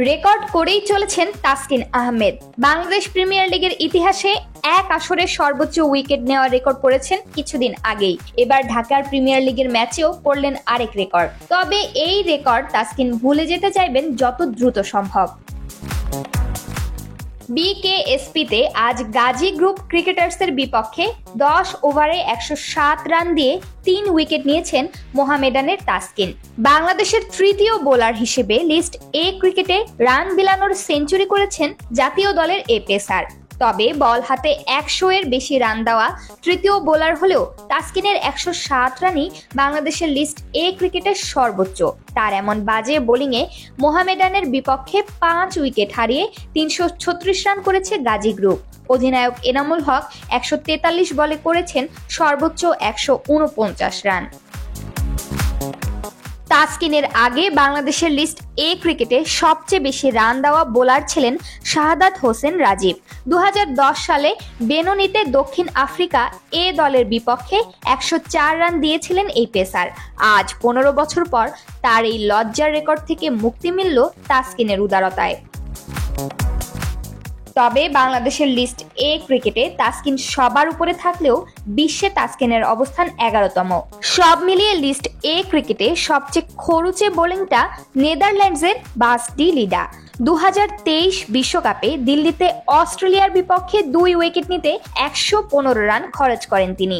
Record করেই চলেছেন Taskin Ahmed. Bangladesh premier লিগের ইতিহাসে এক আসরে সর্বোচ্চ উইকেট নেওয়ার রেকর্ড করেছেন কিছুদিন আগেই। এবার ঢাকার প্রিমিয়ার লিগের ম্যাচেও করলেন আরেক রেকর্ড। তবে এই রেকর্ড তাসকিন ভুলে যেতে চাইবেন যত দ্রুত সম্ভব। বিকেএসপিতে আজ গাজী গ্রুপ ক্রিকেটার্সের বিপক্ষে 10 ওভারে 107 রান দিয়ে 3 উইকেট নিয়েছেন মোহামেডানের তাসকিন। বাংলাদেশের তৃতীয় বোলার হিসেবে লিস্ট এ ক্রিকেটে রান বিলানোর সেঞ্চুরি করেছেন জাতীয় দলের এ পেসার। তবে বল হাতে 100 এর বেশি রান দেওয়া তৃতীয় বোলার হলেও তাসকিনের 107 রানই বাংলাদেশের লিস্ট এ ক্রিকেটের সর্বোচ্চ। তার এমন বাজে বোলিংয়ে মোহামেডানের বিপক্ষে 5 উইকেট হারিয়ে 336 রান করেছে গাজী গ্রুপ। অধিনায়ক এনামুল হক 143 বলে করেছেন সর্বোচ্চ 149 রান। তাসকিনের আগে বাংলাদেশের লিস্ট এ ক্রিকেটে সবচেয়ে বেশি রান দেওয়া বোলার ছিলেন শাহাদাত হোসেন রাজীব। 2010 সালে বেনোনিতে দক্ষিণ আফ্রিকা এ দলের বিপক্ষে 104 রান দিয়েছিলেন এই পেসার। আজ 15 বছর পর তার এই লজ্জার রেকর্ড থেকে মুক্তি মিলল তাসকিনের উদারতায়। তবে বাংলাদেশের লিস্ট এ ক্রিকেটে তাসকিন সবার উপরে থাকলেও বিশ্বে তাসকিনের অবস্থান 11তম। সব মিলিয়ে লিস্ট এ ক্রিকেটে সবচেয়ে খরুচে বোলিংটা নেদারল্যান্ডসের বাস ডি লিডা। 2023 বিশ্বকাপে দিল্লিতে অস্ট্রেলিয়ার বিপক্ষে 2 উইকেট নিতে 115 রান খরচ করেন তিনি।